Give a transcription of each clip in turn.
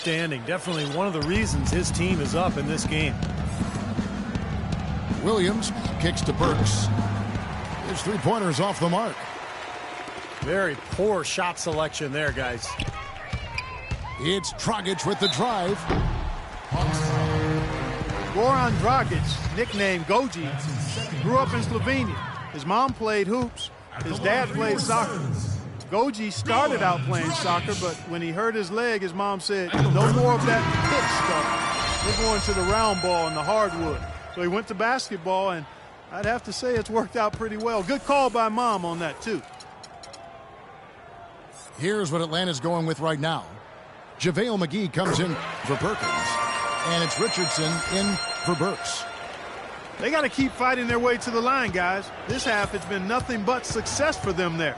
outstanding. Definitely one of the reasons his team is up in this game. Williams kicks to Burks. His three-pointers off the mark. Very poor shot selection there, guys. It's Dragic with the drive. Goran Dragic, nicknamed Goji, grew up in Slovenia. His mom played hoops. His dad played soccer. Goji started out playing soccer, but when he hurt his leg, his mom said, no more of that pitch stuff. We're going to the round ball and the hardwood. So he went to basketball, and I'd have to say it's worked out pretty well. Good call by Mom on that, too. Here's what Atlanta's going with right now. JaVale McGee comes in for Perkins, and it's Richardson in for Burks. They got to keep fighting their way to the line, guys. This half, it's been nothing but success for them there.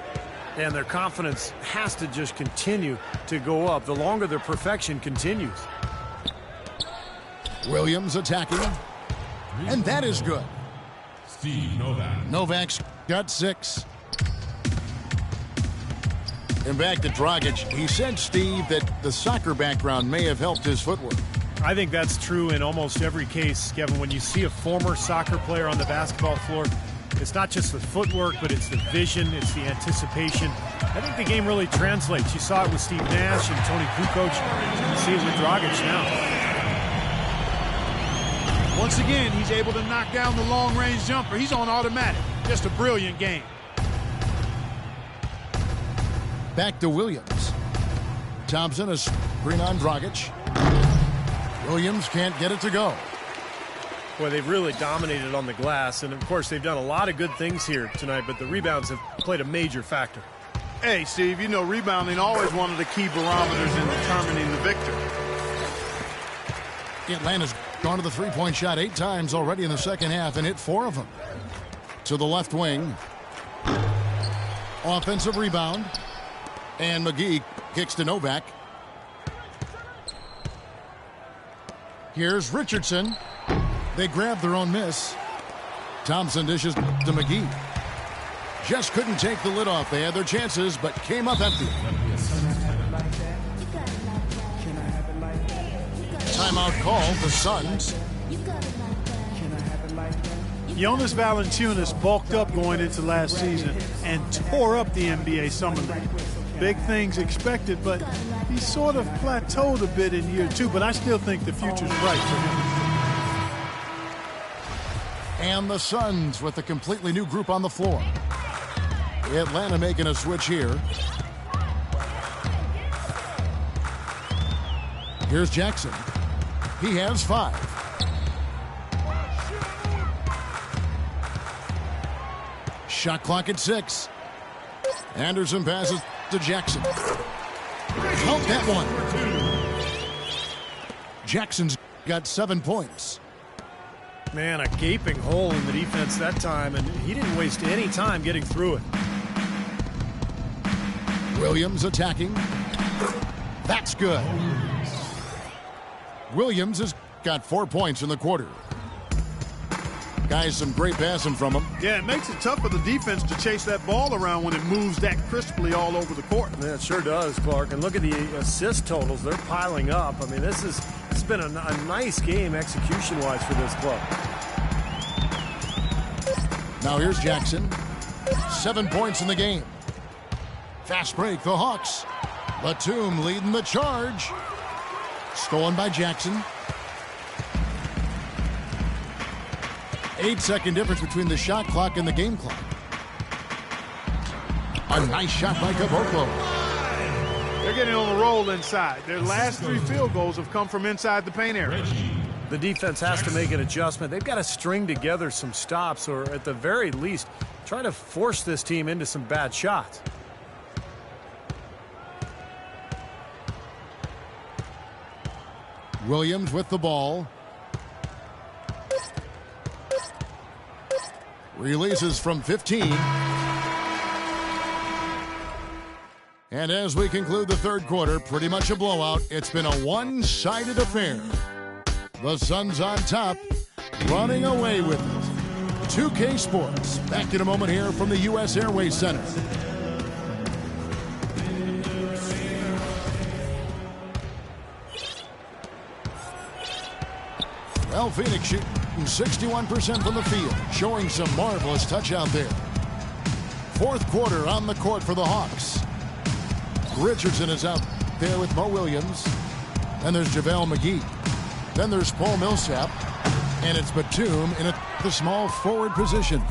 And their confidence has to just continue to go up the longer their perfection continues. Williams attacking, and that is good. Steve Novak. Novak's got 6. And back to Dragic. He said, Steve, that the soccer background may have helped his footwork. I think that's true in almost every case, Kevin. When you see a former soccer player on the basketball floor, it's not just the footwork, but it's the vision, it's the anticipation. I think the game really translates. You saw it with Steve Nash and Tony Kukoc. You can see it with Dragic now. Once again, he's able to knock down the long-range jumper. He's on automatic. Just a brilliant game. Back to Williams. Thompson is screen on Dragic. Williams can't get it to go. Boy, they've really dominated on the glass, and of course they've done a lot of good things here tonight, but the rebounds have played a major factor. Hey, Steve, you know rebounding always one of the key barometers in determining the victor. Atlanta's gone to the three-point shot 8 times already in the second half and hit 4 of them. To the left wing. Offensive rebound. And McGee kicks to Novak. Here's Richardson. They grab their own miss. Thompson dishes to McGee. Just couldn't take the lid off. They had their chances, but came up empty. Timeout called, the Suns. Jonas Valanciunas bulked up going into last season and tore up the NBA Summer League. Big things expected, but he sort of plateaued a bit in year 2, but I still think the future's bright for him. And the Suns with a completely new group on the floor. Atlanta making a switch here. Here's Jackson. He has 5. Shot clock at 6. Anderson passes to Jackson. Count that one. Jackson's got 7 points. Man, a gaping hole in the defense that time, and he didn't waste any time getting through it. Williams attacking. That's good. Williams has got 4 points in the quarter. Guys, some great passing from him. Yeah, it makes it tough for the defense to chase that ball around when it moves that crisply all over the court. Yeah, it sure does, Clark. And look at the assist totals. They're piling up. I mean, it's been a nice game execution-wise for this club. Now here's Jackson. 7 points in the game. Fast break, the Hawks. Batum leading the charge. Stolen by Jackson. 8-second difference between the shot clock and the game clock. A nice shot by Caboclo. They're getting on the roll inside. Their last 3 field goals have come from inside the paint area. The defense has to make an adjustment. They've got to string together some stops, or at the very least, try to force this team into some bad shots. Williams with the ball. Releases from 15. And as we conclude the third quarter, pretty much a blowout. It's been a one-sided affair. The Suns on top, running away with it. 2K Sports, back in a moment here from the U.S. Airways Center. Well, Phoenix shooting 61% from the field, showing some marvelous touch out there. Fourth quarter on the court for the Hawks. Richardson is out there with Mo Williams. Then there's JaVale McGee. Then there's Paul Millsap. And it's Batum in the small forward position.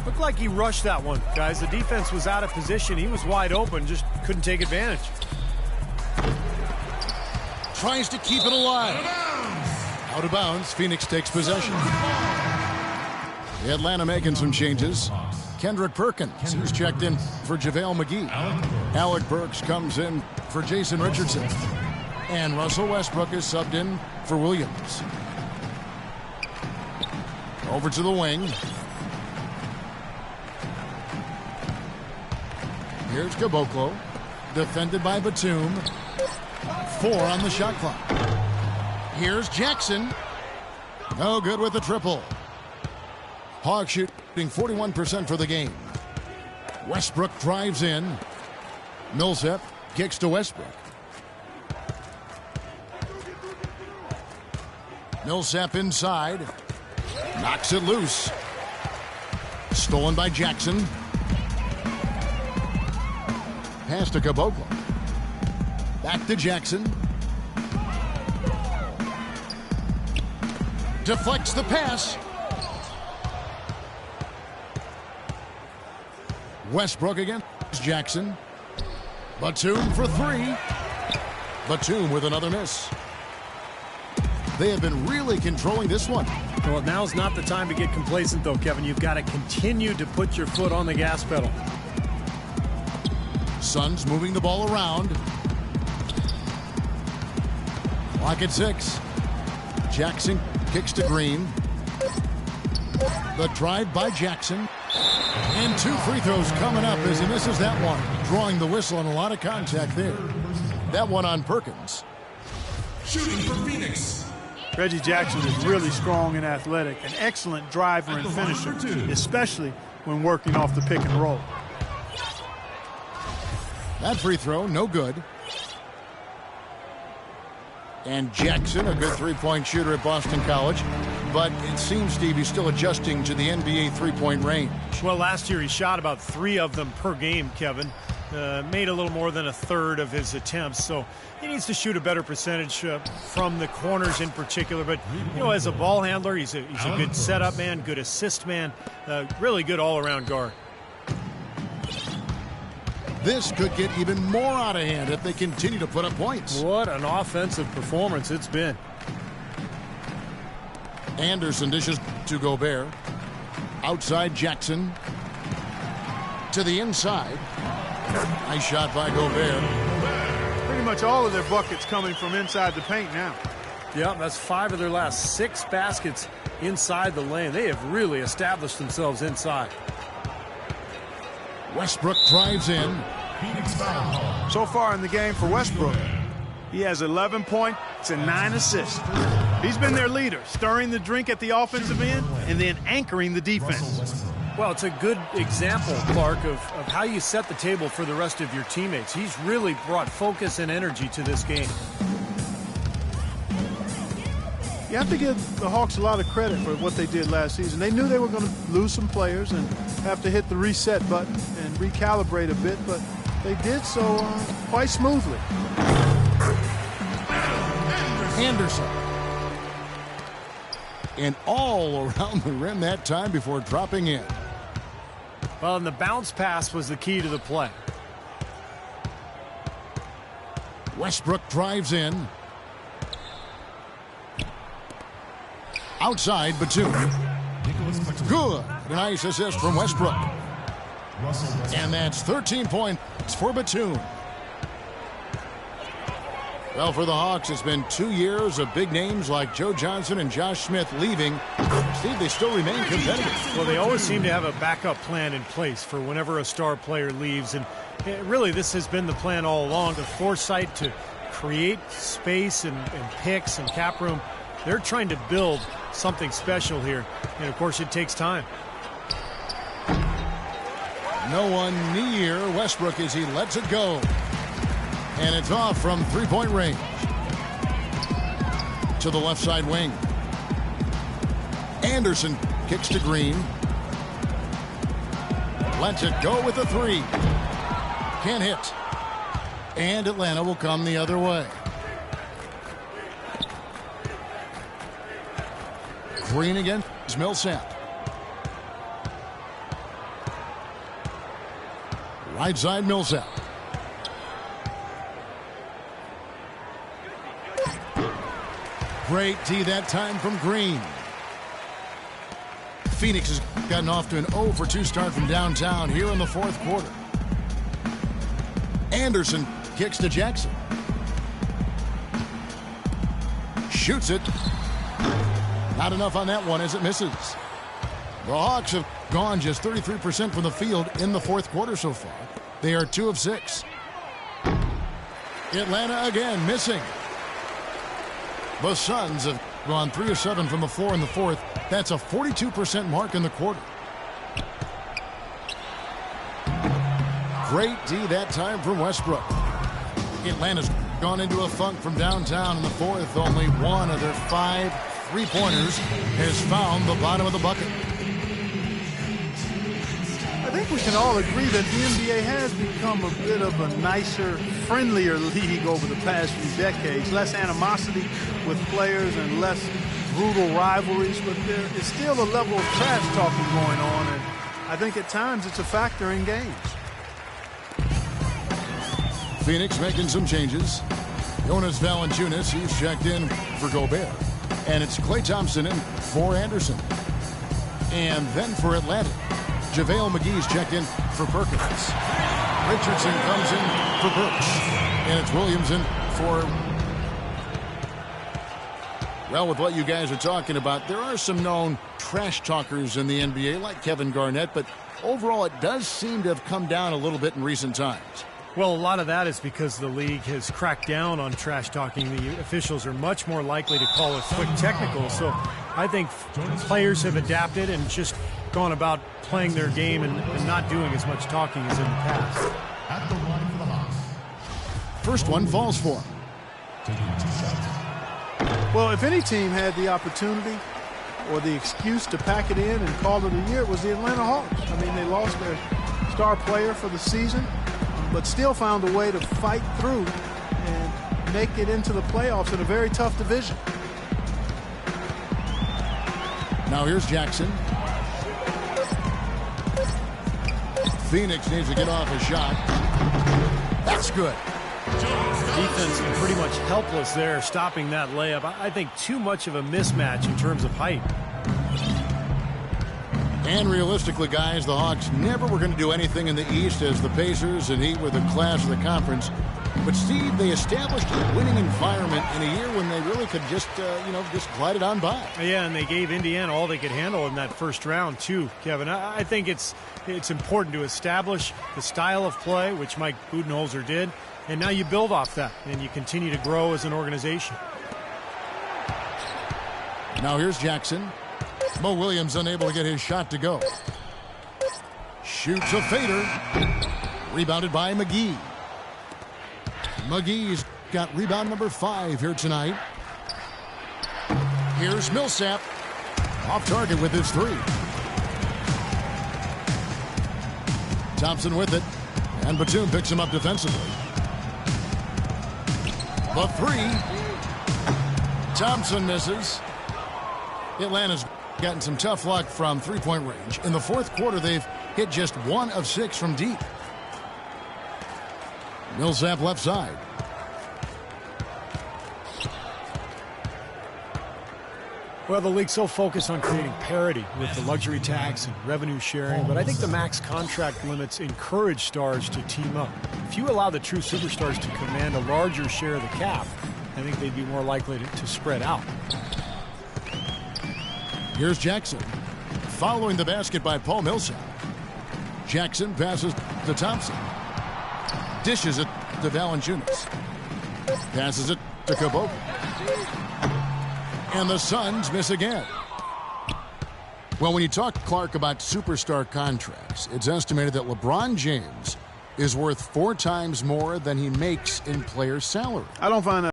Looked like he rushed that one, guys. The defense was out of position. He was wide open, just couldn't take advantage. Tries to keep it alive. Out of bounds. Phoenix takes possession. The Atlanta making some changes. Kendrick Perkins, who's checked in for JaVale McGee. Alec Burks comes in for Jason Richardson. And Russell Westbrook is subbed in for Williams. Over to the wing. Here's Caboclo. Defended by Batum. 4 on the shot clock. Here's Jackson. No good with the triple. Hawks shooting 41% for the game. Westbrook drives in. Millsap kicks to Westbrook. Millsap inside. Knocks it loose. Stolen by Jackson. Pass to Caboclo. Back to Jackson. Deflects the pass. Westbrook against Jackson. Batum for 3. Batum with another miss. They have been really controlling this one. Well, now's not the time to get complacent, though, Kevin. You've got to continue to put your foot on the gas pedal. Suns moving the ball around. Clock at 6. Jackson kicks to Green. The drive by Jackson. And 2 free throws coming up as he misses that one. Drawing the whistle and a lot of contact there. That one on Perkins. Shooting for Phoenix. Reggie Jackson is really strong and athletic, an excellent driver and finisher, especially when working off the pick and roll. That free throw, no good. And Jackson, a good three-point shooter at Boston College. But it seems, Steve, he's still adjusting to the NBA three-point range. Well, last year he shot about 3 of them per game, Kevin. Made a little more than a third of his attempts, so he needs to shoot a better percentage from the corners in particular. But, you know, as a ball handler, he's a good setup man, good assist man, really good all-around guard. This could get even more out of hand if they continue to put up points. What an offensive performance it's been. Anderson dishes to Gobert. Outside Jackson. To the inside. Nice shot by Gobert. Pretty much all of their buckets coming from inside the paint now. Yeah, that's 5 of their last 6 baskets inside the lane. They have really established themselves inside. Westbrook drives in. So far in the game for Westbrook, he has 11 points and 9 assists. He's been their leader, stirring the drink at the offensive end and then anchoring the defense. Well, it's a good example, Clark, of how you set the table for the rest of your teammates. He's really brought focus and energy to this game. You have to give the Hawks a lot of credit for what they did last season. They knew they were going to lose some players and have to hit the reset button and recalibrate a bit, but they did so quite smoothly. Anderson. And all around the rim that time before dropping in. Well, and the bounce pass was the key to the play. Westbrook drives in. Outside, Batum. Good. Nice assist from Westbrook. And that's 13 points for Batum. Well, for the Hawks, it's been 2 years of big names like Joe Johnson and Josh Smith leaving. Steve, they still remain competitive. Well, they always seem to have a backup plan in place for whenever a star player leaves. And really, this has been the plan all along, the foresight to create space and picks and cap room. They're trying to build something special here. And, of course, it takes time. No one near Westbrook as he lets it go. And it's off from three-point range. to the left side wing. Anderson kicks to Green. Lets it go with a three. Can't hit. And Atlanta will come the other way. Green against Millsap. Right side Millsap. Great D that time from Green. Phoenix has gotten off to an 0 for 2 start from downtown here in the fourth quarter. Anderson kicks to Jackson. Shoots it. Not enough on that one as it misses. The Hawks have gone just 33% from the field in the fourth quarter so far. They are 2 of 6. Atlanta again missing. The Suns have gone 3 of 7 from the floor in the fourth. That's a 42% mark in the quarter. Great D that time from Westbrook. Atlanta's gone into a funk from downtown in the fourth. Only one of their 5 3-pointers has found the bottom of the bucket. I think we can all agree that the NBA has become a bit of a nicer, friendlier league over the past few decades. Less animosity with players and less brutal rivalries, but there is still a level of trash talking going on, and I think at times it's a factor in games. Phoenix making some changes. Jonas Valanciunas, he's checked in for Gobert. And it's Klay Thompson in for Anderson. And then for Atlanta, JaVale McGee's checked in for Perkins. Richardson comes in for Brooks. And it's Williams in for... Well, with what you guys are talking about, there are some known trash talkers in the NBA like Kevin Garnett, but overall it does seem to have come down a little bit in recent times. Well, a lot of that is because the league has cracked down on trash talking. The officials are much more likely to call it quick technical. So I think players have adapted and just gone about playing their game and not doing as much talking as in the past. At the line for the Hawks. First one falls for him. Taking 2 shots. Well, if any team had the opportunity or the excuse to pack it in and call it a year, it was the Atlanta Hawks. I mean, they lost their star player for the season, but still found a way to fight through and make it into the playoffs in a very tough division. Now here's Jackson. Phoenix needs to get off a shot. That's good. Defense pretty much helpless there, stopping that layup. I think too much of a mismatch in terms of height. And realistically, guys, the Hawks never were going to do anything in the East as the Pacers and Heat were the class of the conference. But, Steve, they established a winning environment in a year when they really could just, just glide it on by. Yeah, and they gave Indiana all they could handle in that first round, too, Kevin. I think it's important to establish the style of play, which Mike Budenholzer did, and now you build off that, and you continue to grow as an organization. Now here's Jackson. Mo Williams unable to get his shot to go. Shoots a fader. Rebounded by McGee. McGee's got rebound number 5 here tonight. Here's Millsap. Off target with his 3. Thompson with it. And Batum picks him up defensively. The 3. Thompson misses. Atlanta's gotten some tough luck from three-point range. In the fourth quarter, they've hit just 1 of 6 from deep. Millsap left side. Well, the league's so focused on creating parity with the luxury tax and revenue sharing, but I think the max contract limits encourage stars to team up. If you allow the true superstars to command a larger share of the cap, I think they'd be more likely to spread out. Here's Jackson. Following the basket by Paul Millsap. Jackson passes to Thompson. Dishes it to Valanciunas. Passes it to Caboclo. And the Suns miss again. Well, when you talk, Clark, about superstar contracts, it's estimated that LeBron James is worth 4 times more than he makes in player salary. I don't find that